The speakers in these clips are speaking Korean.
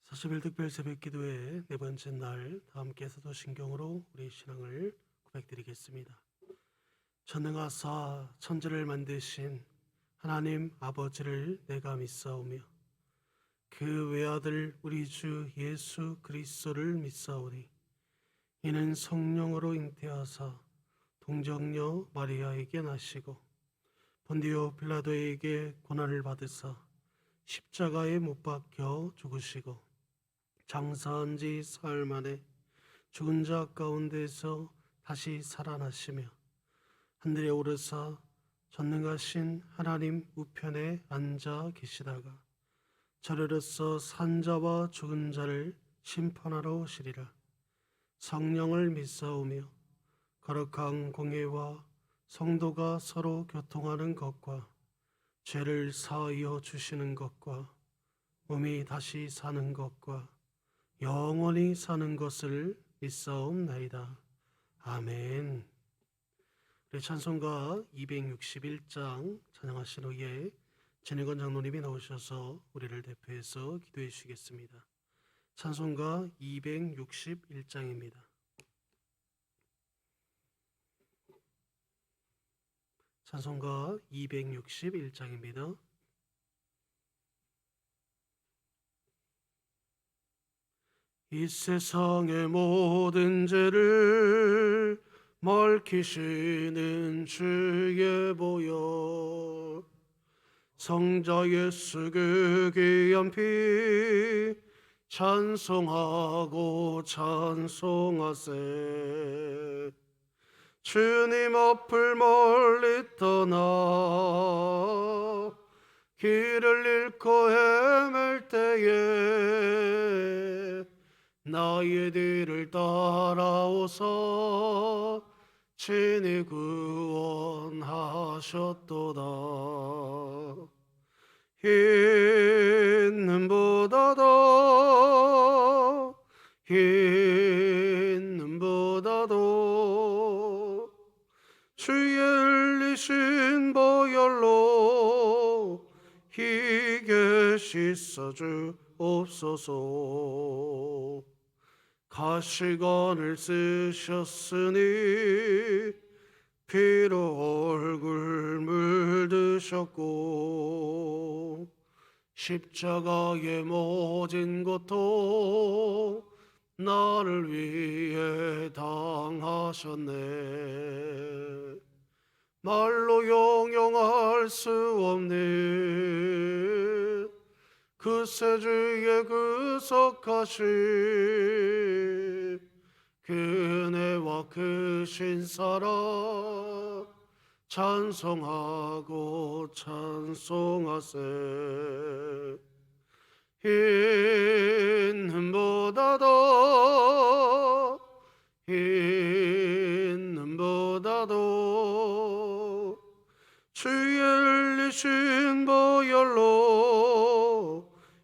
41 특별 새벽 기도회 네 번째 날 다 함께 사도신경으로 우리 신앙을 고백드리겠습니다. 전능하사 천지를 만드신 하나님 아버지를 내가 믿사오며 그 외아들 우리 주 예수 그리스도를 믿사오니 이는 성령으로 잉태하사 동정녀 마리아에게 나시고 본디오 빌라도에게 고난을 받으사 십자가에 못 박혀 죽으시고 장사한 지 사흘 만에 죽은 자 가운데서 다시 살아나시며 하늘에 오르사 전능하신 하나님 우편에 앉아 계시다가 저리로서 산 자와 죽은 자를 심판하러 오시리라. 성령을 믿사오며 거룩한 공예와 성도가 서로 교통하는 것과 죄를 사하여 주시는 것과 몸이 다시 사는 것과 영원히 사는 것을 믿사옵나이다. 아멘. 우리 찬송가 261장 찬양하신 후에 진혜건 장로님이 나오셔서 우리를 대표해서 기도해 주시겠습니다. 찬송가 261장입니다. 찬송가 261장입니다. 이 세상의 모든 죄를 멀키시는 주의 보혈 성자 예수 그 귀한 피 찬송하고 찬송하세. 주님 앞을 멀리 떠나 길을 잃고 헤맬 때에 나의 뒤를 따라오사 친히 구원하셨도다. 있는 보다도 주의 흘리신 보혈로 희게 씻어 주옵소서. 가시관을 쓰셨으니 피로 얼굴 물드셨고 십자가의 모진 고통 나를 위해 당하셨네. 말로 용용할 수 없는 그 세주의 그 석하심 그네와 그 신사랑 찬송하고 찬송하세. 있는 보다도 주의 흘리신 보혈로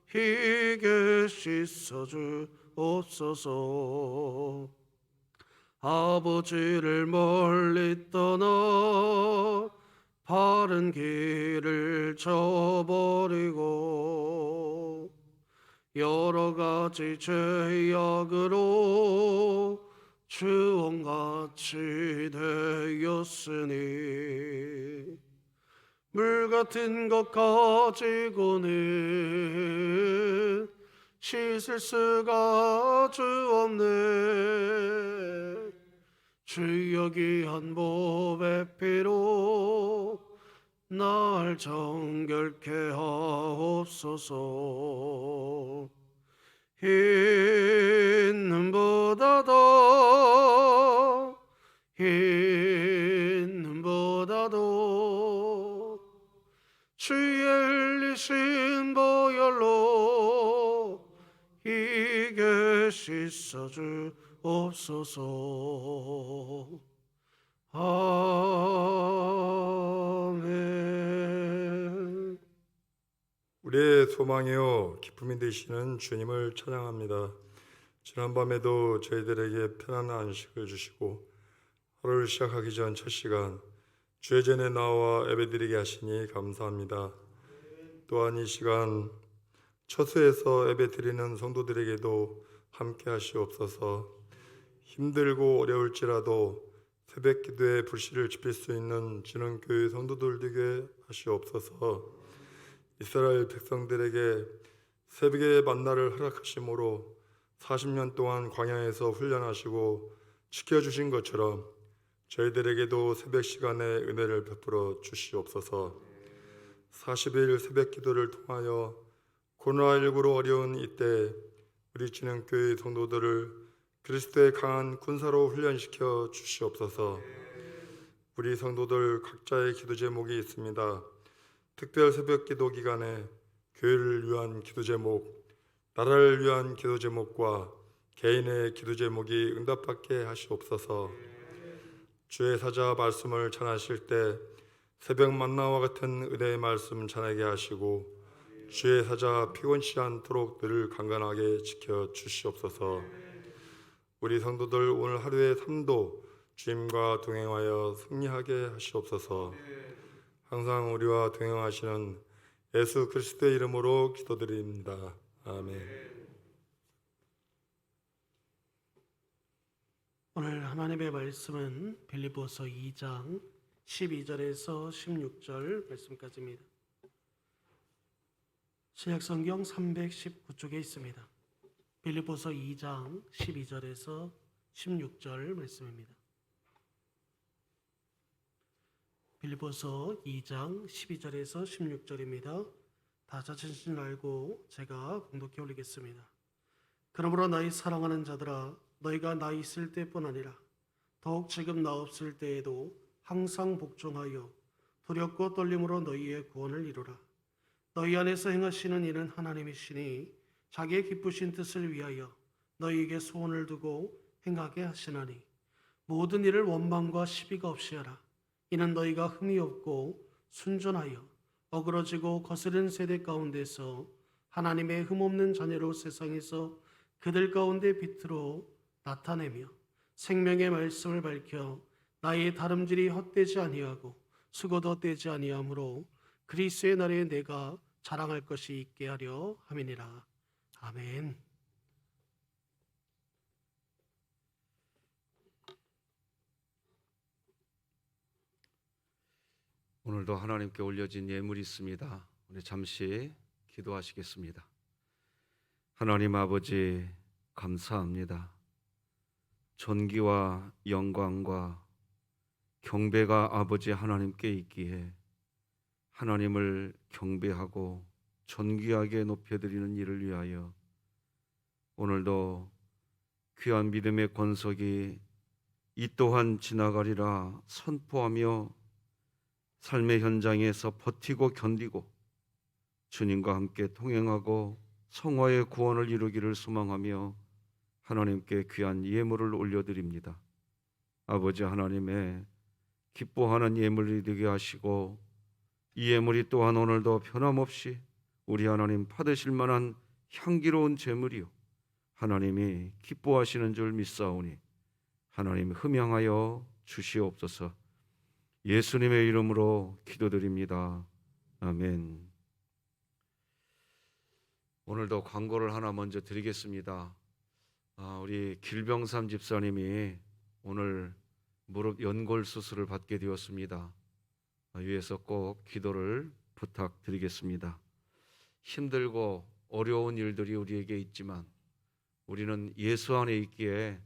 희게 씻어 주옵소서. 아버지를 멀리 떠나 바른 길을 저버리고 여러 가지 죄악으로 주홍같이 되었으니 물 같은 것 가지고는 씻을 수가 주없네. 주여 귀한 몸의 피로 날 정결케 하옵소서. 있는 보다도 주의 흘리신 보혈로 희게 씻어 주옵소서. 아멘. 우리의 소망이요 기쁨이 되시는 주님을 찬양합니다. 지난밤에도 저희들에게 편안한 안식을 주시고 하루를 시작하기 전 첫 시간 주의 전에 나와 예배드리게 하시니 감사합니다. 또한 이 시간 처소에서 예배드리는 성도들에게도 함께 하시옵소서. 힘들고 어려울지라도 새벽 기도에 불씨를 지필 수 있는 진흥교회 성도들 되게 하시옵소서. 이스라엘 백성들에게 새벽의 만나를 허락하심으로 40년 동안 광야에서 훈련하시고 지켜주신 것처럼 저희들에게도 새벽 시간에 은혜를 베풀어 주시옵소서. 40일 새벽 기도를 통하여 코로나19로 어려운 이때 우리 진흥교회 성도들을 그리스도의 강한 군사로 훈련시켜 주시옵소서. 우리 성도들 각자의 기도 제목이 있습니다. 특별 새벽 기도 기간에 교회를 위한 기도 제목, 나라를 위한 기도 제목과 개인의 기도 제목이 응답받게 하시옵소서. 주의 사자 말씀을 전하실 때 새벽 만나와 같은 은혜의 말씀 전하게 하시고 주의 사자 피곤치 않도록 늘 강건하게 지켜 주시옵소서. 우리 성도들 오늘 하루의 삶도 주님과 동행하여 승리하게 하시옵소서. 항상 우리와 동행하시는 예수 그리스도의 이름으로 기도드립니다. 아멘. 오늘 하나님의 말씀은 빌립보서 2장 12절에서 16절 말씀까지입니다. 신약성경 319쪽에 있습니다. 빌립보서 2장 12절에서 16절 말씀입니다. 빌립보서 2장 12절에서 16절입니다. 다 자신을 알고 제가 봉독해 올리겠습니다. 그러므로 나의 사랑하는 자들아, 너희가 나 있을 때뿐 아니라 더욱 지금 나 없을 때에도 항상 복종하여 두렵고 떨림으로 너희의 구원을 이루라. 너희 안에서 행하시는 이는 하나님이시니 자기의 기쁘신 뜻을 위하여 너희에게 소원을 두고 행하게 하시나니 모든 일을 원망과 시비가 없이 하라. 이는 너희가 흠이 없고 순전하여 어그러지고 거스른 세대 가운데서 하나님의 흠없는 자녀로 세상에서 그들 가운데 빛으로 나타내며 생명의 말씀을 밝혀 나의 다름질이 헛되지 아니하고 수고도 헛되지 아니하므로 그리스도의 날에 내가 자랑할 것이 있게 하려 함이니라. 아멘. 오늘도 하나님께 올려진 예물이 있습니다. 우리 잠시 기도하시겠습니다. 하나님 아버지, 감사합니다. 존귀와 영광과 경배가 아버지 하나님께 있기에 하나님을 경배하고 존귀하게 높여드리는 일을 위하여 오늘도 귀한 믿음의 권속이 이 또한 지나가리라 선포하며 삶의 현장에서 버티고 견디고 주님과 함께 통행하고 성화의 구원을 이루기를 소망하며 하나님께 귀한 예물을 올려드립니다. 아버지 하나님의 기뻐하는 예물이 되게 하시고 이 예물이 또한 오늘도 변함없이 우리 하나님 받으실 만한 향기로운 제물이요 하나님이 기뻐하시는 줄 믿사오니 하나님 흠양하여 주시옵소서. 예수님의 이름으로 기도드립니다. 아멘. 오늘도 광고를 하나 먼저 드리겠습니다. 우리 길병삼 집사님이 오늘 무릎 연골 수술을 받게 되었습니다. 위에서 꼭 기도를 부탁드리겠습니다. 힘들고 어려운 일들이 우리에게 있지만 우리는 예수 안에 있기에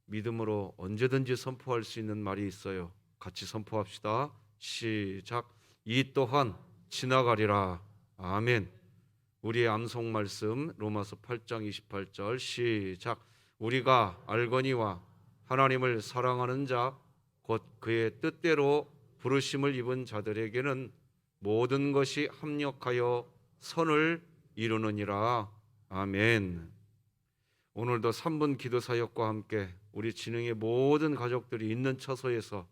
믿음으로 언제든지 선포할 수 있는 말이 있어요. 같이 선포합시다. 시작. 이 또한 지나가리라. 아멘. 우리의 암송 말씀 로마서 8장 28절 시작. 우리가 알거니와 하나님을 사랑하는 자 곧 그의 뜻대로 부르심을 입은 자들에게는 모든 것이 합력하여 선을 이루느니라. 아멘. 오늘도 3분 기도 사역과 함께 우리 진흥의 모든 가족들이 있는 처소에서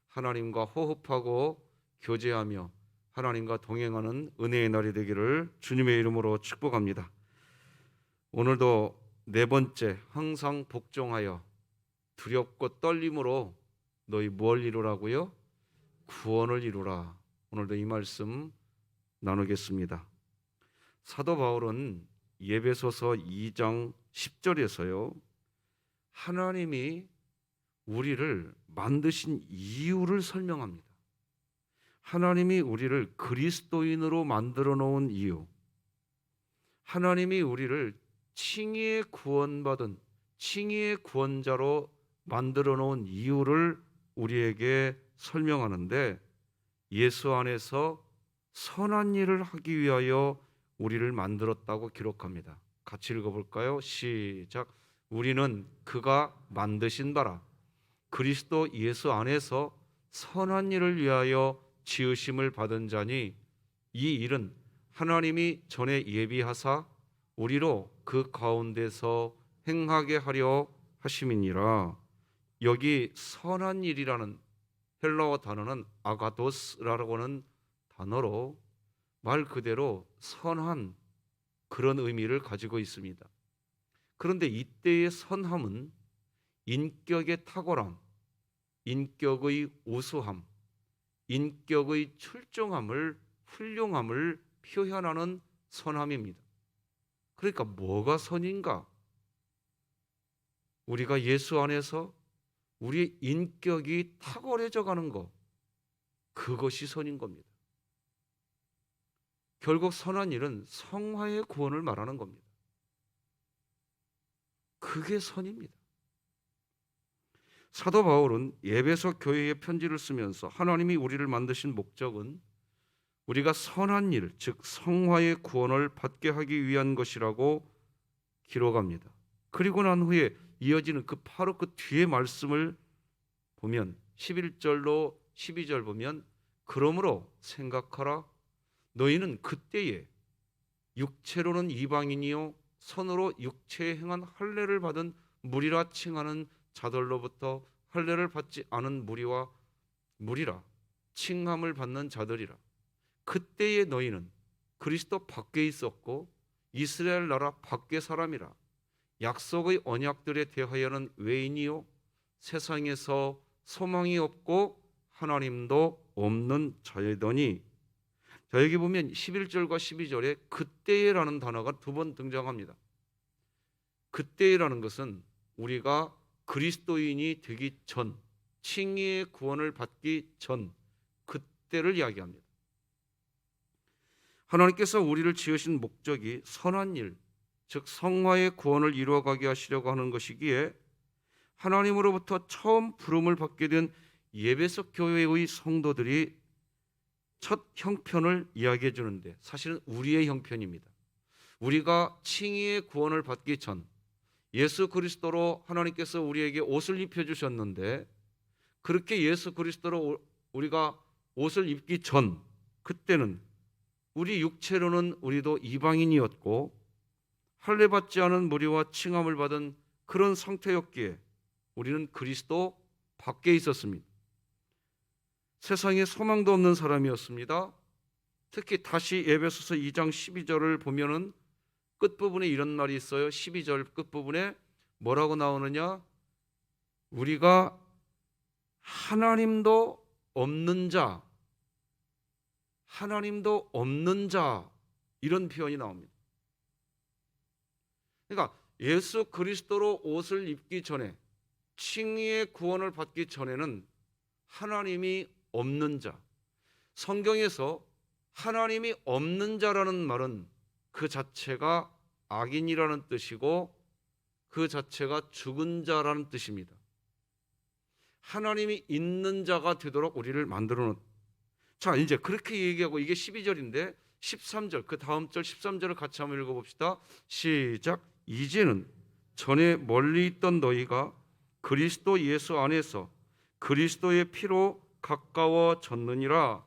하나님과 호흡하고 교제하며 하나님과 동행하는 은혜의 날이 되기를 주님의 이름으로 축복합니다. 오늘도 네 번째, 항상 복종하여 두렵고 떨림으로 너희 뭘 이루라고요? 구원을 이루라. 오늘도 이 말씀 나누겠습니다. 사도 바울은 예배소서 2장 10절에서요. 하나님이 우리를 만드신 이유를 설명합니다. 하나님이 우리를 그리스도인으로 만들어 놓은 이유, 하나님이 우리를 칭의의 구원받은 칭의의 구원자로 만들어 놓은 이유를 우리에게 설명하는데, 예수 안에서 선한 일을 하기 위하여 우리를 만들었다고 기록합니다. 같이 읽어볼까요? 시작. 우리는 그가 만드신 바라 그리스도 예수 안에서 선한 일을 위하여 지으심을 받은 자니, 이 일은 하나님이 전에 예비하사 우리로 그 가운데서 행하게 하려 하심이니라. 여기 선한 일이라는 헬라어 단어는 아가도스라고 하는 단어로 말 그대로 선한 그런 의미를 가지고 있습니다. 그런데 이때의 선함은 인격의 탁월함, 인격의 우수함, 인격의 출중함을, 훌륭함을 표현하는 선함입니다. 그러니까 뭐가 선인가? 우리가 예수 안에서 우리의 인격이 탁월해져 가는 것, 그것이 선인 겁니다. 결국 선한 일은 성화의 구원을 말하는 겁니다. 그게 선입니다. 사도 바울은 에베소 교회에 편지를 쓰면서 하나님이 우리를 만드신 목적은 우리가 선한 일, 즉 성화의 구원을 받게 하기 위한 것이라고 기록합니다. 그리고 난 후에 이어지는 바로 그 뒤에 말씀을 보면 11절로 12절 보면, 그러므로 생각하라. 너희는 그때에 육체로는 이방인이요 손으로 육체에 행한 할례를 받은 무리라 칭하는 자들로부터 할례를 받지 않은 무리라 칭함을 받는 자들이라. 그때에 너희는 그리스도 밖에 있었고 이스라엘 나라 밖의 사람이라. 약속의 언약들에 대하여는 외인이요 세상에서 소망이 없고 하나님도 없는 자이더니. 자, 여기 보면 11절과 12절에 그때라는 단어가 두 번 등장합니다. 그때라는 것은 우리가 그리스도인이 되기 전, 칭의의 구원을 받기 전, 그때를 이야기합니다. 하나님께서 우리를 지으신 목적이 선한 일, 즉 성화의 구원을 이루어가게 하시려고 하는 것이기에 하나님으로부터 처음 부름을 받게 된 에베소 교회의 성도들이 첫 형편을 이야기해 주는데, 사실은 우리의 형편입니다. 우리가 칭의의 구원을 받기 전, 예수 그리스도로 하나님께서 우리에게 옷을 입혀주셨는데, 그렇게 예수 그리스도로 우리가 옷을 입기 전, 그때는 우리 육체로는 우리도 이방인이었고 할례 받지 않은 무리와 칭함을 받은 그런 상태였기에 우리는 그리스도 밖에 있었습니다. 세상에 소망도 없는 사람이었습니다. 특히 다시 에베소서 2장 12절을 보면은 끝부분에 이런 말이 있어요. 12절 끝부분에 뭐라고 나오느냐? 우리가 하나님도 없는 자, 하나님도 없는 자, 이런 표현이 나옵니다. 그러니까 예수 그리스도로 옷을 입기 전에, 칭의의 구원을 받기 전에는 하나님이 없는 자, 성경에서 하나님이 없는 자라는 말은 그 자체가 악인이라는 뜻이고 그 자체가 죽은 자라는 뜻입니다. 하나님이 있는 자가 되도록 우리를 만들어 놓은. 자, 이제 그렇게 얘기하고, 이게 12절인데 13절, 그 다음 절 13절을 같이 한번 읽어봅시다. 시작. 이제는 전에 멀리 있던 너희가 그리스도 예수 안에서 그리스도의 피로 가까워졌느니라.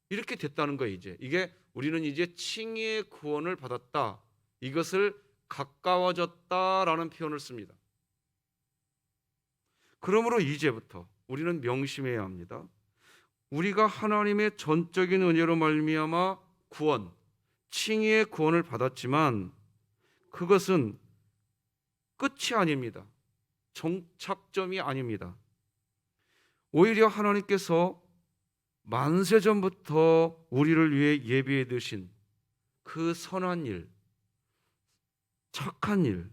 이렇게 됐다는 거예요. 이게 우리는 이제 칭의의 구원을 받았다, 이것을 가까워졌다라는 표현을 씁니다. 그러므로 이제부터 우리는 명심해야 합니다. 우리가 하나님의 전적인 은혜로 말미암아 구원, 칭의의 구원을 받았지만 그것은 끝이 아닙니다. 종착점이 아닙니다. 오히려 하나님께서 만세전부터 우리를 위해 예비해 두신 그 선한 일, 착한 일,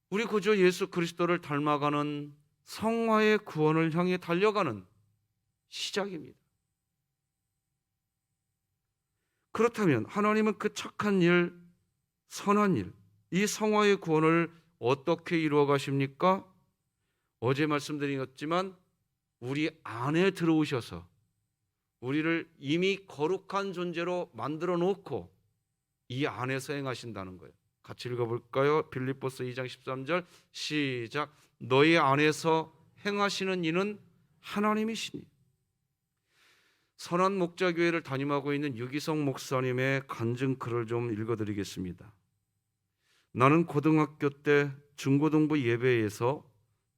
우리 구주 예수 그리스도를 닮아가는 성화의 구원을 향해 달려가는 시작입니다. 그렇다면 하나님은 그 착한 일, 선한 일, 이 성화의 구원을 어떻게 이루어 가십니까? 어제 말씀드렸지만 우리 안에 들어오셔서 우리를 이미 거룩한 존재로 만들어 놓고 이 안에서 행하신다는 거예요. 같이 읽어볼까요? 빌립보서 2장 13절 시작. 너희 안에서 행하시는 이는 하나님이시니. 선한 목자교회를 담임하고 있는 유기성 목사님의 간증글을 좀 읽어드리겠습니다. 나는 고등학교 때 중고등부 예배에서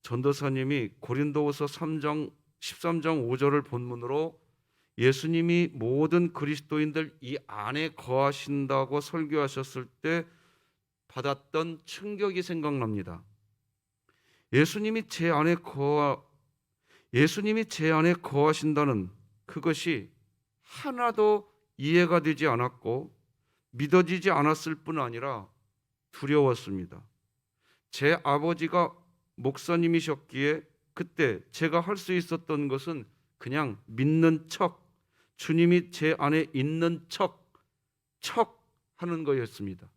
전도사님이 고린도후서 3장 13장 5절을 본문으로 예수님이 모든 그리스도인들 이 안에 거하신다고 설교하셨을 때 받았던 충격이 생각납니다. 예수님이 제 안에 거하신다는 그것이 하나도 이해가 되지 않았고 믿어지지 않았을 뿐 아니라 두려웠습니다. 제 아버지가 목사님이셨기에 그때 제가 할 수 있었던 것은 그냥 믿는 척, 주님이 제 안에 있는 척 하는 거였습니다.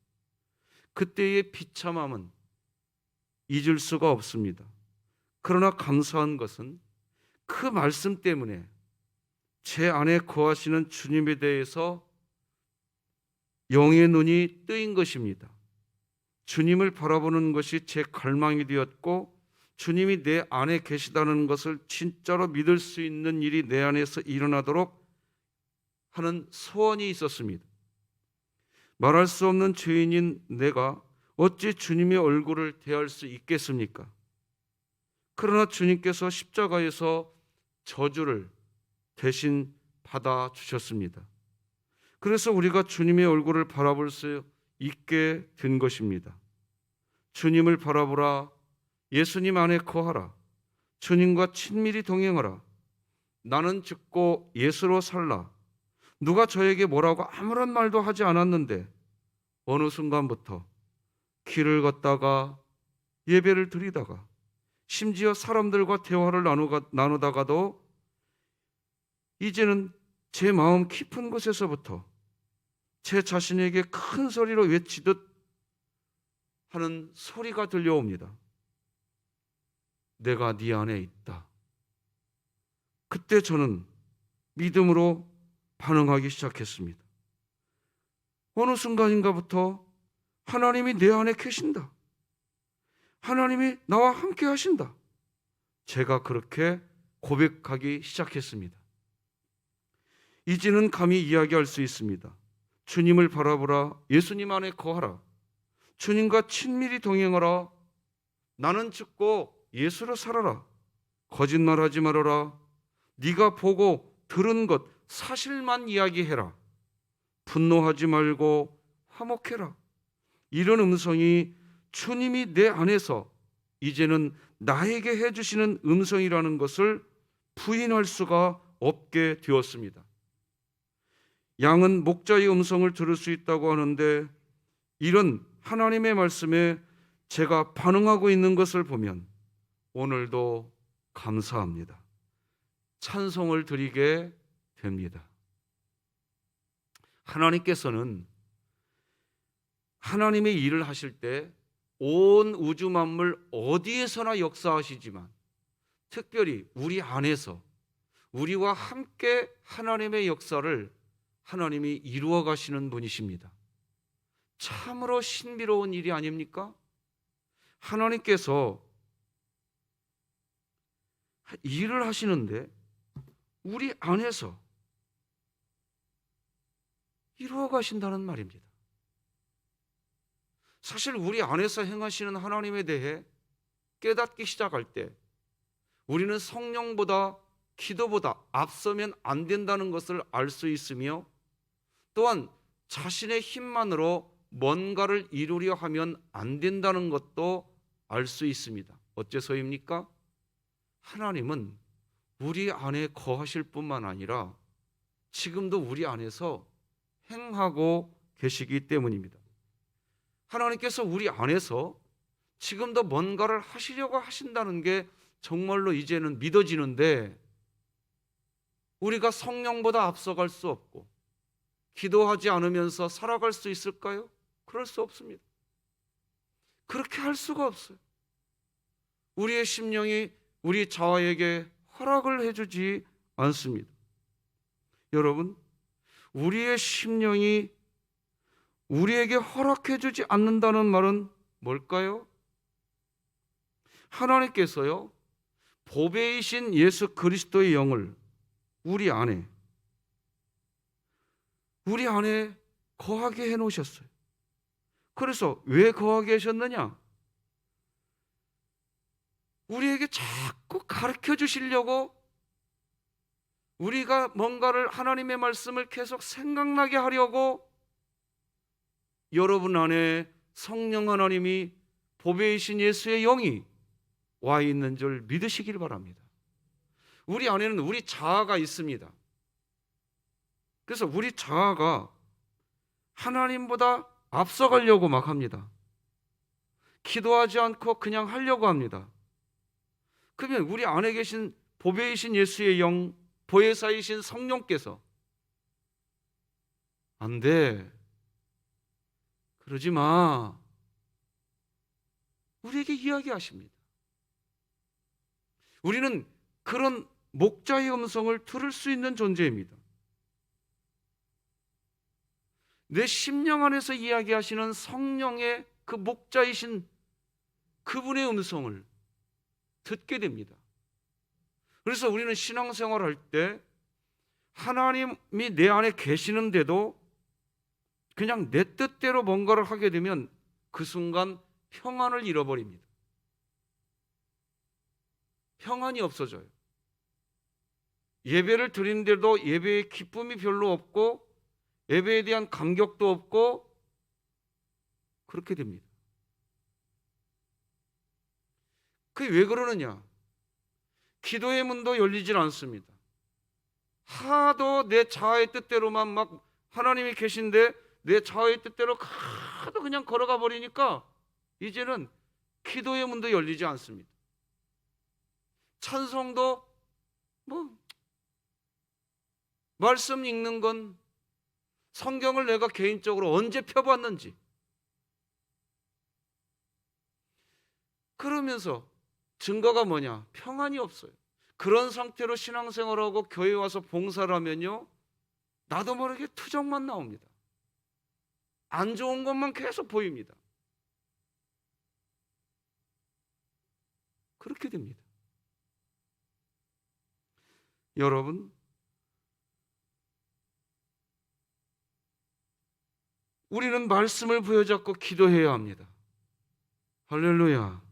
그때의 비참함은 잊을 수가 없습니다. 그러나 감사한 것은 그 말씀 때문에 제 안에 거하시는 주님에 대해서 영의 눈이 뜨인 것입니다. 주님을 바라보는 것이 제 갈망이 되었고 주님이 내 안에 계시다는 것을 진짜로 믿을 수 있는 일이 내 안에서 일어나도록 하는 소원이 있었습니다. 말할 수 없는 죄인인 내가 어찌 주님의 얼굴을 대할 수 있겠습니까? 그러나 주님께서 십자가에서 저주를 대신 받아주셨습니다. 그래서 우리가 주님의 얼굴을 바라볼 수 있게 된 것입니다. 주님을 바라보라. 예수님 안에 거하라. 주님과 친밀히 동행하라. 나는 죽고 예수로 살라. 누가 저에게 뭐라고 아무런 말도 하지 않았는데 어느 순간부터 길을 걷다가 예배를 드리다가 심지어 사람들과 대화를 나누다가도 이제는 제 마음 깊은 곳에서부터 제 자신에게 큰 소리로 외치듯 하는 소리가 들려옵니다. 내가 네 안에 있다. 그때 저는 믿음으로 반응하기 시작했습니다. 어느 순간인가부터 하나님이 내 안에 계신다. 하나님이 나와 함께 하신다. 제가 그렇게 고백하기 시작했습니다. 이제는 감히 이야기할 수 있습니다. 주님을 바라보라. 예수님 안에 거하라. 주님과 친밀히 동행하라. 나는 죽고 예수로 살아라. 거짓말하지 말아라. 네가 보고 들은 것 사실만 이야기해라. 분노하지 말고 화목해라. 이런 음성이 주님이 내 안에서 이제는 나에게 해주시는 음성이라는 것을 부인할 수가 없게 되었습니다. 양은 목자의 음성을 들을 수 있다고 하는데 이런 하나님의 말씀에 제가 반응하고 있는 것을 보면 오늘도 감사합니다. 찬송을 드리게 됩니다. 하나님께서는 하나님의 일을 하실 때 온 우주 만물 어디에서나 역사하시지만 특별히 우리 안에서 우리와 함께 하나님의 역사를 하나님이 이루어 가시는 분이십니다. 참으로 신비로운 일이 아닙니까? 하나님께서 일을 하시는데 우리 안에서 이루어 가신다는 말입니다. 사실 우리 안에서 행하시는 하나님에 대해 깨닫기 시작할 때 우리는 성령보다 기도보다 앞서면 안 된다는 것을 알 수 있으며 또한 자신의 힘만으로 뭔가를 이루려 하면 안 된다는 것도 알 수 있습니다. 어째서입니까? 하나님은 우리 안에 거하실 뿐만 아니라 지금도 우리 안에서 행하고 계시기 때문입니다. 하나님께서 우리 안에서 지금도 뭔가를 하시려고 하신다는 게 정말로 이제는 믿어지는데, 우리가 성령보다 앞서갈 수 없고 기도하지 않으면서 살아갈 수 있을까요? 그럴 수 없습니다. 그렇게 할 수가 없어요. 우리의 심령이 우리 자아에게 허락을 해주지 않습니다. 여러분, 우리의 심령이 우리에게 허락해주지 않는다는 말은 뭘까요? 하나님께서요, 보배이신 예수 그리스도의 영을 우리 안에 거하게 해놓으셨어요. 그래서 왜 거하게 하셨느냐? 우리에게 자꾸 가르쳐 주시려고, 우리가 뭔가를, 하나님의 말씀을 계속 생각나게 하려고 여러분 안에 성령 하나님이, 보배이신 예수의 영이 와 있는 줄 믿으시길 바랍니다. 우리 안에는 우리 자아가 있습니다. 그래서 우리 자아가 하나님보다 앞서가려고 막 합니다. 기도하지 않고 그냥 하려고 합니다. 그러면 우리 안에 계신 보배이신 예수의 영, 보혜사이신 성령께서 안 돼, 그러지 마, 우리에게 이야기하십니다. 우리는 그런 목자의 음성을 들을 수 있는 존재입니다. 내 심령 안에서 이야기하시는 성령의 그 목자이신 그분의 음성을 듣게 됩니다. 그래서 우리는 신앙생활을 할 때 하나님이 내 안에 계시는데도 그냥 내 뜻대로 뭔가를 하게 되면 그 순간 평안을 잃어버립니다. 평안이 없어져요. 예배를 드리는데도 예배의 기쁨이 별로 없고 예배에 대한 감격도 없고 그렇게 됩니다. 그게 왜 그러느냐? 기도의 문도 열리질 않습니다. 하도 내 자아의 뜻대로만 막 하나님이 계신데 내 자아의 뜻대로 하도 그냥 걸어가 버리니까 이제는 기도의 문도 열리지 않습니다. 찬송도 말씀 읽는 건, 성경을 내가 개인적으로 언제 펴봤는지, 그러면서 증거가 뭐냐? 평안이 없어요. 그런 상태로 신앙생활하고 교회 와서 봉사를 하면요, 나도 모르게 투정만 나옵니다. 안 좋은 것만 계속 보입니다. 그렇게 됩니다. 여러분, 우리는 말씀을 부여잡고 기도해야 합니다. 할렐루야.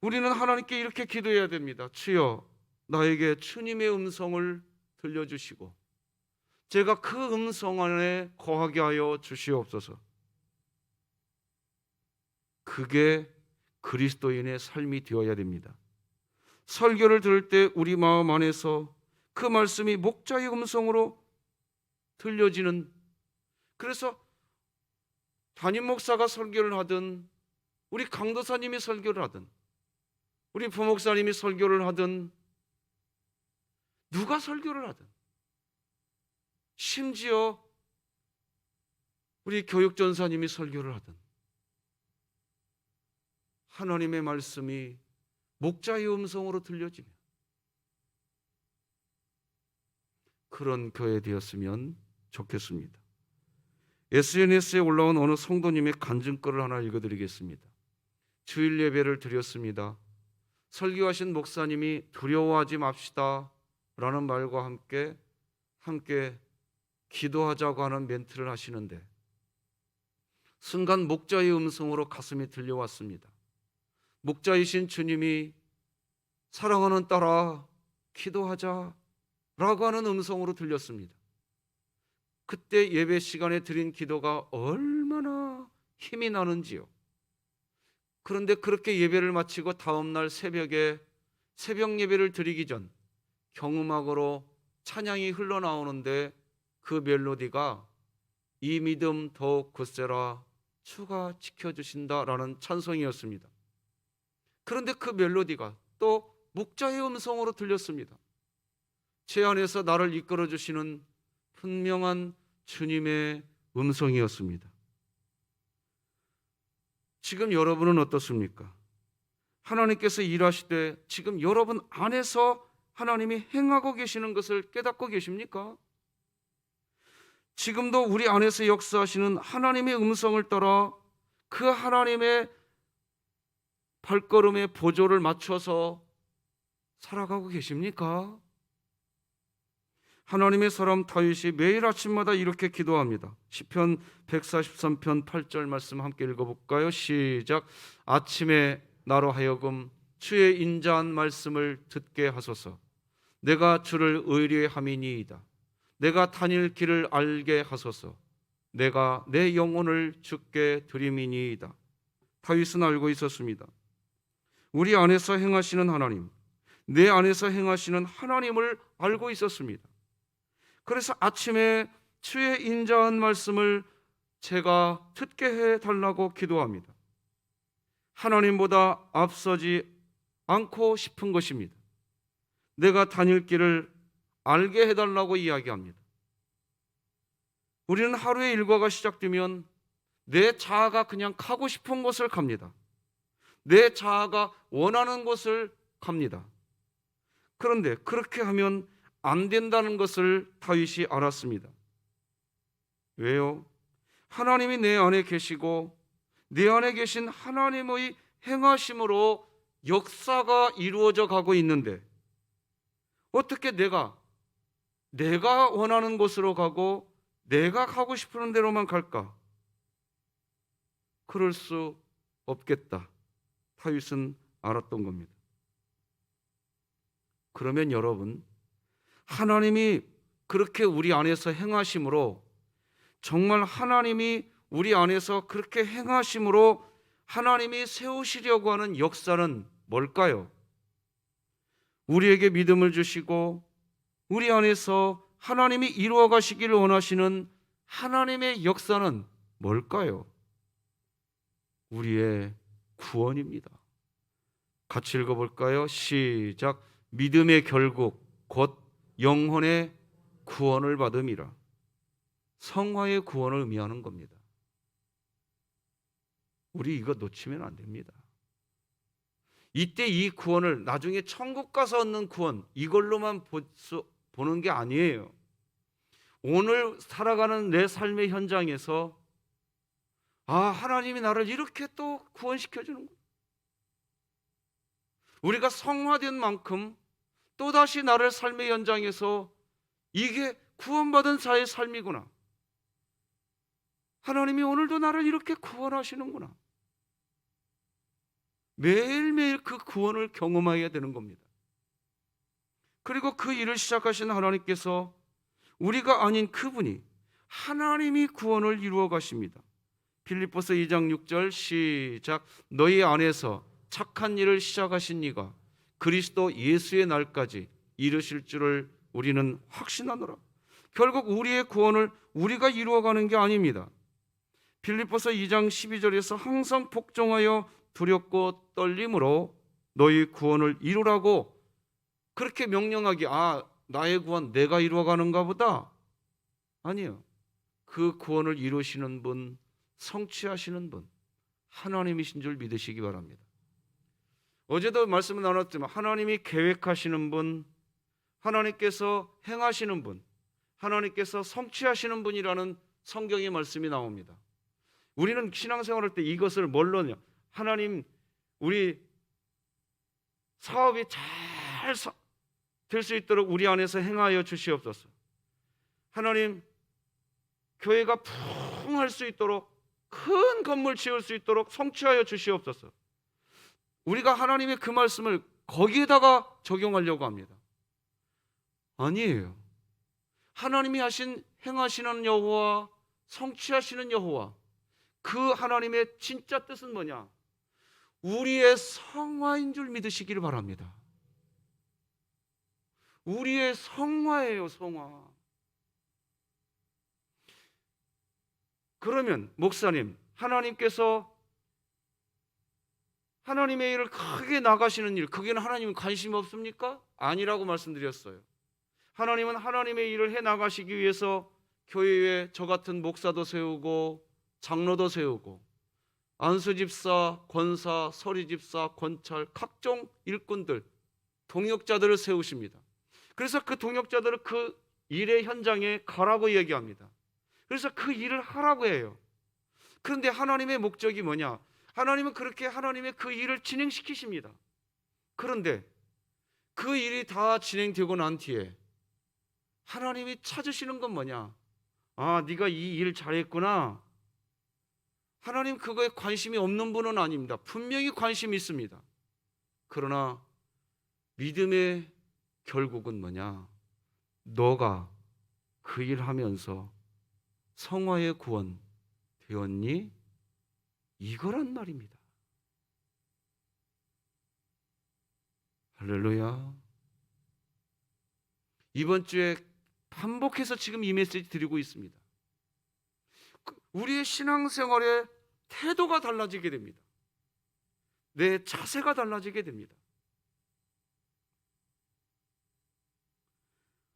우리는 하나님께 이렇게 기도해야 됩니다. 주여, 나에게 주님의 음성을 들려주시고 제가 그 음성 안에 거하게 하여 주시옵소서. 그게 그리스도인의 삶이 되어야 됩니다. 설교를 들을 때 우리 마음 안에서 그 말씀이 목자의 음성으로 들려지는, 그래서 담임 목사가 설교를 하든 우리 강도사님이 설교를 하든 우리 부목사님이 설교를 하든 누가 설교를 하든, 심지어 우리 교육전사님이 설교를 하든 하나님의 말씀이 목자의 음성으로 들려지면 그런 교회 되었으면 좋겠습니다. SNS에 올라온 어느 성도님의 간증글을 하나 읽어드리겠습니다. 주일 예배를 드렸습니다. 설교하신 목사님이 두려워하지 맙시다 라는 말과 함께 기도하자고 하는 멘트를 하시는데 순간 목자의 음성으로 가슴이 들려왔습니다. 목자이신 주님이 사랑하는 딸아 기도하자 라고 하는 음성으로 들렸습니다. 그때 예배 시간에 드린 기도가 얼마나 힘이 나는지요. 그런데 그렇게 예배를 마치고 다음날 새벽에 새벽 예배를 드리기 전 경음악으로 찬양이 흘러나오는데 그 멜로디가 이 믿음 더욱 굳세라 주가 지켜주신다라는 찬송이었습니다. 그런데 그 멜로디가 또 목자의 음성으로 들렸습니다. 제 안에서 나를 이끌어 주시는 분명한 주님의 음성이었습니다. 지금 여러분은 어떻습니까? 하나님께서 일하시되 지금 여러분 안에서 하나님이 행하고 계시는 것을 깨닫고 계십니까? 지금도 우리 안에서 역사하시는 하나님의 음성을 따라 그 하나님의 발걸음의 보조를 맞춰서 살아가고 계십니까? 하나님의 사람 다윗이 매일 아침마다 이렇게 기도합니다. 시편 143편 8절 말씀 함께 읽어볼까요? 시작. 아침에 나로 하여금 주의 인자한 말씀을 듣게 하소서. 내가 주를 의뢰함이니이다. 내가 다닐 길을 알게 하소서. 내가 내 영혼을 주께 드림이니이다. 다윗은 알고 있었습니다. 우리 안에서 행하시는 하나님, 내 안에서 행하시는 하나님을 알고 있었습니다. 그래서 아침에 주의 인자한 말씀을 제가 듣게 해달라고 기도합니다. 하나님보다 앞서지 않고 싶은 것입니다. 내가 다닐 길을 알게 해달라고 이야기합니다. 우리는 하루의 일과가 시작되면 내 자아가 그냥 가고 싶은 곳을 갑니다. 내 자아가 원하는 곳을 갑니다. 그런데 그렇게 하면 안 된다는 것을 다윗이 알았습니다. 왜요? 하나님이 내 안에 계시고 내 안에 계신 하나님의 행하심으로 역사가 이루어져 가고 있는데 어떻게 내가 원하는 곳으로 가고 내가 가고 싶은 대로만 갈까? 그럴 수 없겠다. 다윗은 알았던 겁니다. 그러면 여러분, 하나님이 그렇게 우리 안에서 행하심으로 정말 하나님이 우리 안에서 그렇게 행하심으로 하나님이 세우시려고 하는 역사는 뭘까요? 우리에게 믿음을 주시고 우리 안에서 하나님이 이루어 가시기를 원하시는 하나님의 역사는 뭘까요? 우리의 구원입니다. 같이 읽어볼까요? 시작. 믿음의 결국 곧 영혼의 구원을 받음이라. 성화의 구원을 의미하는 겁니다. 우리 이거 놓치면 안 됩니다. 이때 이 구원을 나중에 천국 가서 얻는 구원 이걸로만 보는 게 아니에요. 오늘 살아가는 내 삶의 현장에서 하나님이 나를 이렇게 또 구원시켜 주는 거예요. 우리가 성화된 만큼 또다시 나를 삶의 현장에서 이게 구원받은 자의 삶이구나. 하나님이 오늘도 나를 이렇게 구원하시는구나. 매일매일 그 구원을 경험해야 되는 겁니다. 그리고 그 일을 시작하신 하나님께서 우리가 아닌 그분이 하나님이 구원을 이루어 가십니다. 빌립보서 2장 6절 시작. 너희 안에서 착한 일을 시작하신 이가 그리스도 예수의 날까지 이루실 줄을 우리는 확신하노라. 결국 우리의 구원을 우리가 이루어가는 게 아닙니다. 빌립보서 2장 12절에서 항상 복종하여 두렵고 떨림으로 너희 구원을 이루라고 그렇게 명령하기 나의 구원 내가 이루어가는가 보다. 아니요. 그 구원을 이루시는 분, 성취하시는 분 하나님이신 줄 믿으시기 바랍니다. 어제도 말씀을 나눴지만 하나님이 계획하시는 분, 하나님께서 행하시는 분, 하나님께서 성취하시는 분이라는 성경의 말씀이 나옵니다. 우리는 신앙생활할 때 이것을 뭘로냐? 하나님 우리 사업이 잘 될 수 있도록 우리 안에서 행하여 주시옵소서. 하나님 교회가 풍할 수 있도록 큰 건물 지을 수 있도록 성취하여 주시옵소서. 우리가 하나님의 그 말씀을 거기에다가 적용하려고 합니다. 아니에요. 하나님이 행하시는 여호와, 성취하시는 여호와, 그 하나님의 진짜 뜻은 뭐냐? 우리의 성화인 줄 믿으시기를 바랍니다. 우리의 성화예요, 성화. 그러면 목사님, 하나님께서 하나님의 일을 크게 나가시는 일, 거기는 하나님은 관심이 없습니까? 아니라고 말씀드렸어요. 하나님은 하나님의 일을 해 나가시기 위해서 교회에 저 같은 목사도 세우고 장로도 세우고 안수집사, 권사, 서리집사, 권찰, 각종 일꾼들, 동역자들을 세우십니다. 그래서 그 동역자들을 그 일의 현장에 가라고 얘기합니다. 그래서 그 일을 하라고 해요. 그런데 하나님의 목적이 뭐냐? 하나님은 그렇게 하나님의 그 일을 진행시키십니다. 그런데 그 일이 다 진행되고 난 뒤에 하나님이 찾으시는 건 뭐냐? 아, 네가 이 일 잘했구나. 하나님 그거에 관심이 없는 분은 아닙니다. 분명히 관심이 있습니다. 그러나 믿음의 결국은 뭐냐? 너가 그 일 하면서 성화의 구원 되었니? 이거란 말입니다. 할렐루야. 이번 주에 반복해서 지금 이 메시지 드리고 있습니다. 우리의 신앙생활의 태도가 달라지게 됩니다. 내 자세가 달라지게 됩니다.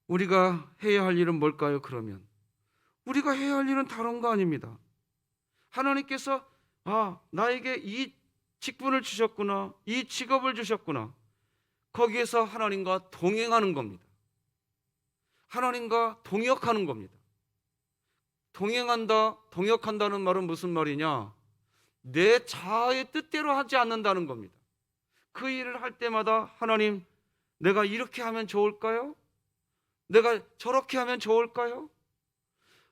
우리가 해야 할 일은 뭘까요? 그러면 우리가 해야 할 일은 다른 거 아닙니다. 하나님께서 나에게 이 직분을 주셨구나, 이 직업을 주셨구나. 거기에서 하나님과 동행하는 겁니다. 하나님과 동역하는 겁니다. 동역한다는 말은 무슨 말이냐? 내 자아의 뜻대로 하지 않는다는 겁니다. 그 일을 할 때마다 하나님, 내가 이렇게 하면 좋을까요? 내가 저렇게 하면 좋을까요?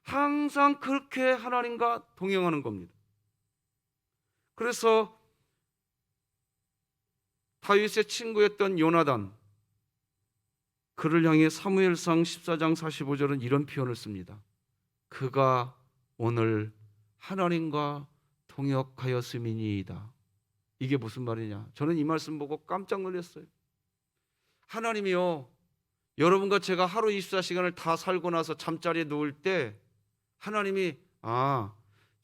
항상 그렇게 하나님과 동행하는 겁니다. 그래서 다윗의 친구였던 요나단, 그를 향해 사무엘상 14장 45절은 이런 표현을 씁니다. 그가 오늘 하나님과 동역하였음이니이다. 이게 무슨 말이냐? 저는 이 말씀 보고 깜짝 놀랐어요. 하나님이요, 여러분과 제가 하루 24시간을 다 살고 나서 잠자리에 누울 때 하나님이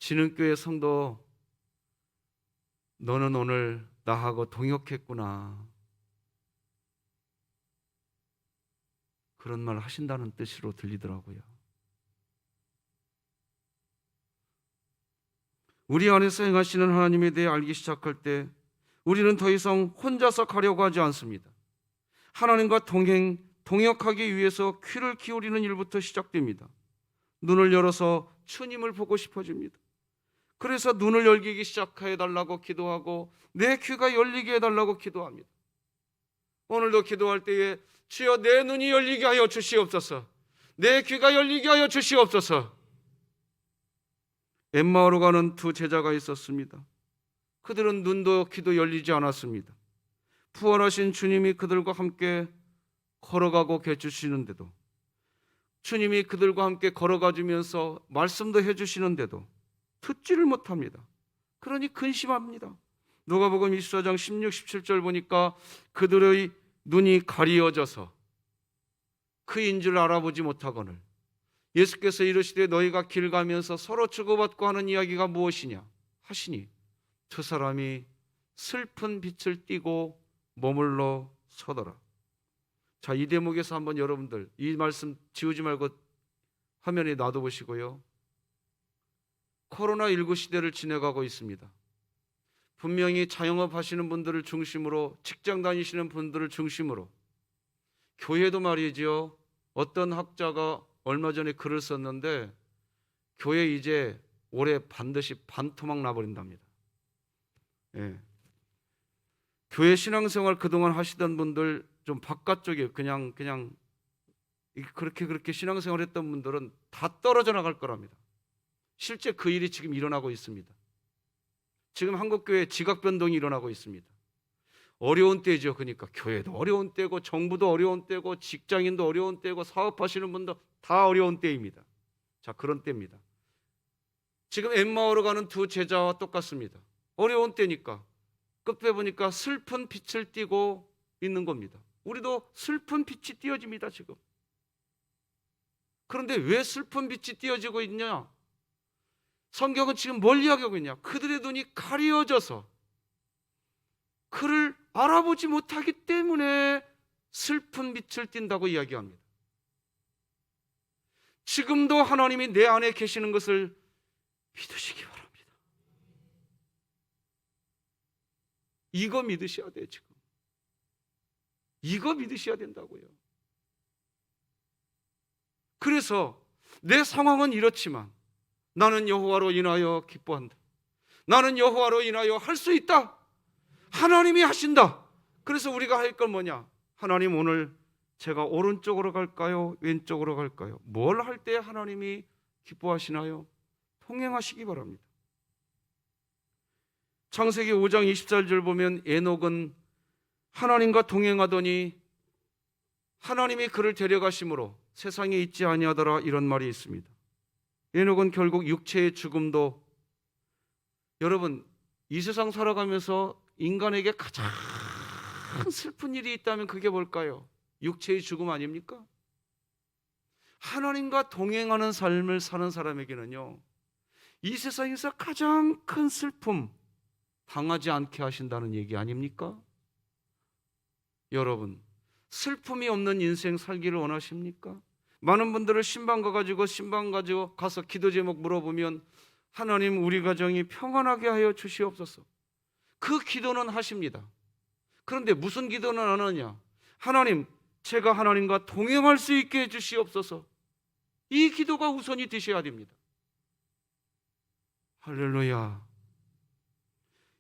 진흥교회 성도 너는 오늘 나하고 동역했구나, 그런 말 하신다는 뜻으로 들리더라고요. 우리 안에서 행하시는 하나님에 대해 알기 시작할 때 우리는 더 이상 혼자서 가려고 하지 않습니다. 하나님과 동역하기 위해서 귀를 기울이는 일부터 시작됩니다. 눈을 열어서 주님을 보고 싶어집니다. 그래서 눈을 열기 시작해달라고 기도하고 내 귀가 열리게 해달라고 기도합니다. 오늘도 기도할 때에 주여 내 눈이 열리게 하여 주시옵소서, 내 귀가 열리게 하여 주시옵소서. 엠마오로 가는 두 제자가 있었습니다. 그들은 눈도 귀도 열리지 않았습니다. 부활하신 주님이 그들과 함께 걸어가고 계주시는데도, 주님이 그들과 함께 걸어가 주면서 말씀도 해주시는데도 듣지를 못합니다. 그러니 근심합니다. 누가복음 24장 16, 17절 보니까 그들의 눈이 가리어져서 그인 줄 알아보지 못하거늘 예수께서 이르시되 너희가 길 가면서 서로 주고받고 하는 이야기가 무엇이냐 하시니 두 사람이 슬픈 빛을 띠고 머물러 서더라. 자, 이 대목에서 한번 여러분들 이 말씀 지우지 말고 화면에 놔둬보시고요. 코로나19 시대를 지나가고 있습니다. 분명히 자영업 하시는 분들을 중심으로, 직장 다니시는 분들을 중심으로, 교회도 말이죠. 어떤 학자가 얼마 전에 글을 썼는데 교회 이제 올해 반드시 반토막 나버린답니다. 예. 교회 신앙생활 그동안 하시던 분들 좀 바깥쪽에 그냥 그렇게 신앙생활 했던 분들은 다 떨어져 나갈 거랍니다. 실제 그 일이 지금 일어나고 있습니다. 지금 한국교회에 지각변동이 일어나고 있습니다. 어려운 때죠. 그러니까 교회도 어려운 때고 정부도 어려운 때고 직장인도 어려운 때고 사업하시는 분도 다 어려운 때입니다. 자, 그런 때입니다. 지금 엠마오로 가는 두 제자와 똑같습니다. 어려운 때니까 끝에 보니까 슬픈 빛을 띠고 있는 겁니다. 우리도 슬픈 빛이 띄어집니다. 지금. 그런데 왜 슬픈 빛이 띄어지고 있냐? 성경은 지금 뭘 이야기하고 있냐? 그들의 눈이 가려져서 그를 알아보지 못하기 때문에 슬픈 빛을 띈다고 이야기합니다. 지금도 하나님이 내 안에 계시는 것을 믿으시기 바랍니다. 이거 믿으셔야 돼요. 지금 이거 믿으셔야 된다고요. 그래서 내 상황은 이렇지만 나는 여호와로 인하여 기뻐한다. 나는 여호와로 인하여 할 수 있다. 하나님이 하신다. 그래서 우리가 할 건 뭐냐? 하나님, 오늘 제가 오른쪽으로 갈까요? 왼쪽으로 갈까요? 뭘 할 때 하나님이 기뻐하시나요? 통행하시기 바랍니다. 창세기 5장 24절 보면 에녹은 하나님과 동행하더니 하나님이 그를 데려가심으로 세상에 있지 아니하더라, 이런 말이 있습니다. 에녹은 결국 육체의 죽음도, 여러분, 이 세상 살아가면서 인간에게 가장 슬픈 일이 있다면 그게 뭘까요? 육체의 죽음 아닙니까? 하나님과 동행하는 삶을 사는 사람에게는요, 이 세상에서 가장 큰 슬픔 당하지 않게 하신다는 얘기 아닙니까? 여러분, 슬픔이 없는 인생 살기를 원하십니까? 많은 분들을 신방 가가지고 가서 기도 제목 물어보면 하나님, 우리 가정이 평안하게 하여 주시옵소서. 그 기도는 하십니다. 그런데 무슨 기도는 안 하냐? 하나님, 제가 하나님과 동행할 수 있게 해 주시옵소서. 이 기도가 우선이 되셔야 됩니다. 할렐루야.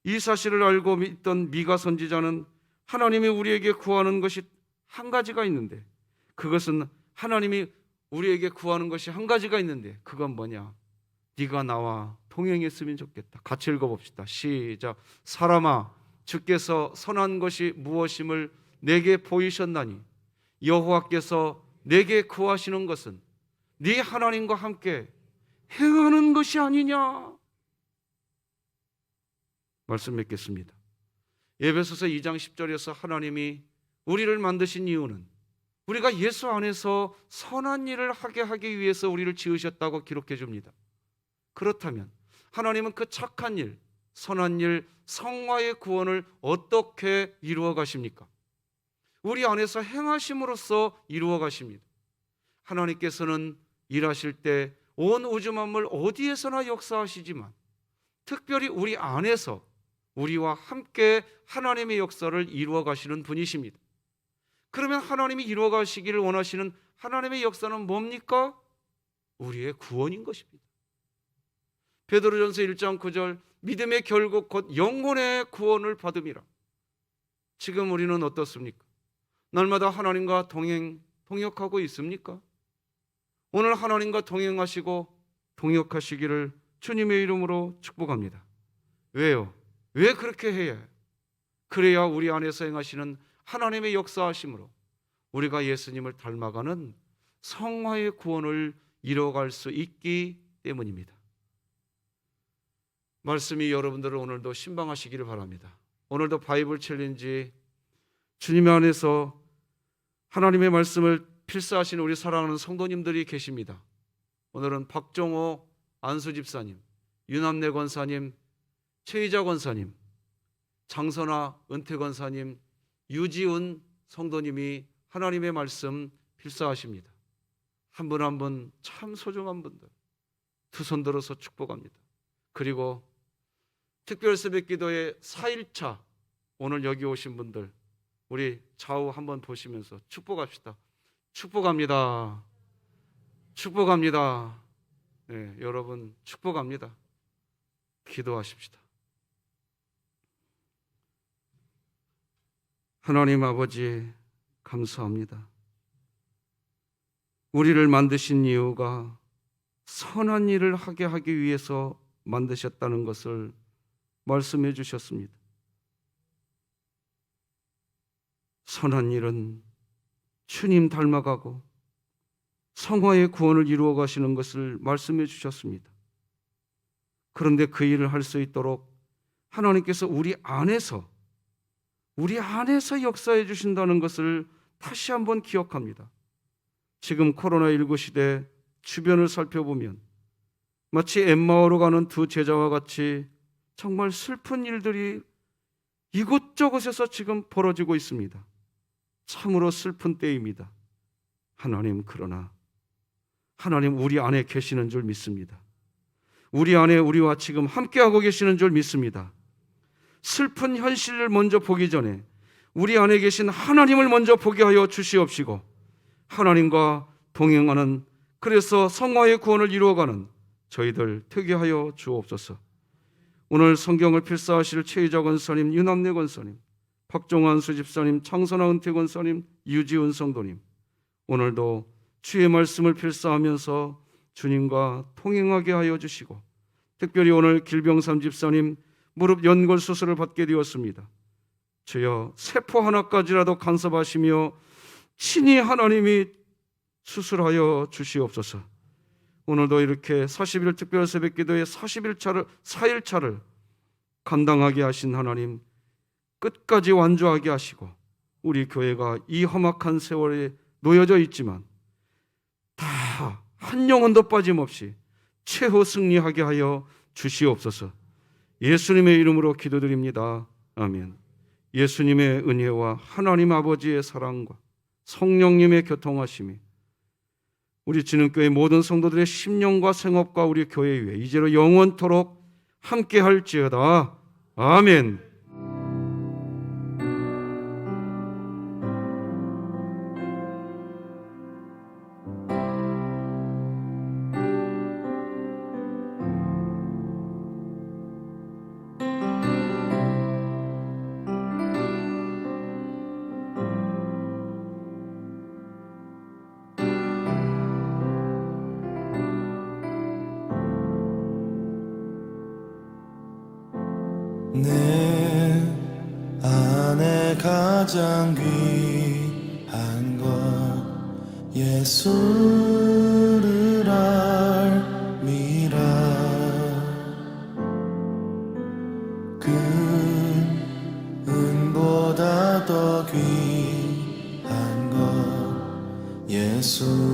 이 사실을 알고 믿던 미가 선지자는 하나님이 우리에게 구하는 것이 한 가지가 있는데, 그것은 하나님이 우리에게 구하는 것이 한 가지가 있는데, 그건 뭐냐? 네가 나와 동행했으면 좋겠다. 같이 읽어봅시다. 시작. 사람아, 주께서 선한 것이 무엇임을 내게 보이셨나니 여호와께서 내게 구하시는 것은 네 하나님과 함께 행하는 것이 아니냐. 말씀 맺겠습니다. 에베소서 2장 10절에서 하나님이 우리를 만드신 이유는 우리가 예수 안에서 선한 일을 하게 하기 위해서 우리를 지으셨다고 기록해 줍니다. 그렇다면 하나님은 그 착한 일, 선한 일, 성화의 구원을 어떻게 이루어 가십니까? 우리 안에서 행하심으로써 이루어 가십니다. 하나님께서는 일하실 때 온 우주 만물 어디에서나 역사하시지만 특별히 우리 안에서 우리와 함께 하나님의 역사를 이루어 가시는 분이십니다. 그러면 하나님이 이루어 가시기를 원하시는 하나님의 역사는 뭡니까? 우리의 구원인 것입니다. 베드로전서 1장 9절, 믿음의 결국 곧 영혼의 구원을 받음이라. 지금 우리는 어떻습니까? 날마다 하나님과 동역하고 있습니까? 오늘 하나님과 동행하시고 동역하시기를 주님의 이름으로 축복합니다. 왜요? 왜 그렇게 해야 해요? 그래야 우리 안에서 행하시는 하나님의 역사하심으로 우리가 예수님을 닮아가는 성화의 구원을 이뤄갈 수 있기 때문입니다. 말씀이 여러분들을 오늘도 신방하시기를 바랍니다. 오늘도 바이블 챌린지, 주님 안에서 하나님의 말씀을 필사하시는 우리 사랑하는 성도님들이 계십니다. 오늘은 박종호 안수 집사님, 유남래 권사님, 최희자 권사님, 장선아 은퇴 권사님, 유지훈 성도님이 하나님의 말씀 필사하십니다. 한 분 한 분 참 소중한 분들, 두 손 들어서 축복합니다. 그리고 특별 새벽 기도의 4일차 오늘 여기 오신 분들, 우리 좌우 한번 보시면서 축복합시다. 축복합니다. 축복합니다. 네, 여러분 축복합니다. 기도하십시다. 하나님 아버지, 감사합니다. 우리를 만드신 이유가 선한 일을 하게 하기 위해서 만드셨다는 것을 말씀해 주셨습니다. 선한 일은 주님 닮아가고 성화의 구원을 이루어 가시는 것을 말씀해 주셨습니다. 그런데 그 일을 할 수 있도록 하나님께서 우리 안에서 역사해 주신다는 것을 다시 한번 기억합니다. 지금 코로나19 시대 주변을 살펴보면 마치 엠마오로 가는 두 제자와 같이 정말 슬픈 일들이 이곳저곳에서 지금 벌어지고 있습니다. 참으로 슬픈 때입니다. 하나님, 그러나 하나님 우리 안에 계시는 줄 믿습니다. 우리 안에 우리와 지금 함께하고 계시는 줄 믿습니다. 슬픈 현실을 먼저 보기 전에 우리 안에 계신 하나님을 먼저 보게 하여 주시옵시고, 하나님과 동행하는, 그래서 성화의 구원을 이루어가는 저희들 되게 하여 주옵소서. 오늘 성경을 필사하실 최희자 권사님, 윤남래 권사님, 박종환 수집사님, 창선아 은퇴 권사님, 유지훈 성도님, 오늘도 주의 말씀을 필사하면서 주님과 통행하게 하여 주시고, 특별히 오늘 길병삼 집사님 무릎 연골 수술을 받게 되었습니다. 주여, 세포 하나까지라도 간섭하시며 친히 하나님이 수술하여 주시옵소서. 오늘도 이렇게 40일 특별 새벽 기도의 4일차를 감당하게 하신 하나님, 끝까지 완주하게 하시고, 우리 교회가 이 험악한 세월에 놓여져 있지만 다 한 영혼도 빠짐없이 최후 승리하게 하여 주시옵소서. 예수님의 이름으로 기도드립니다. 아멘. 예수님의 은혜와 하나님 아버지의 사랑과 성령님의 교통하심이 우리 진흥교회 모든 성도들의 심령과 생업과 우리 교회 위에 이제로 영원토록 함께 할지어다. 아멘. 내 안에 가장 귀한 것 예수를 알미라. 그 은보다 더 귀한 것 예수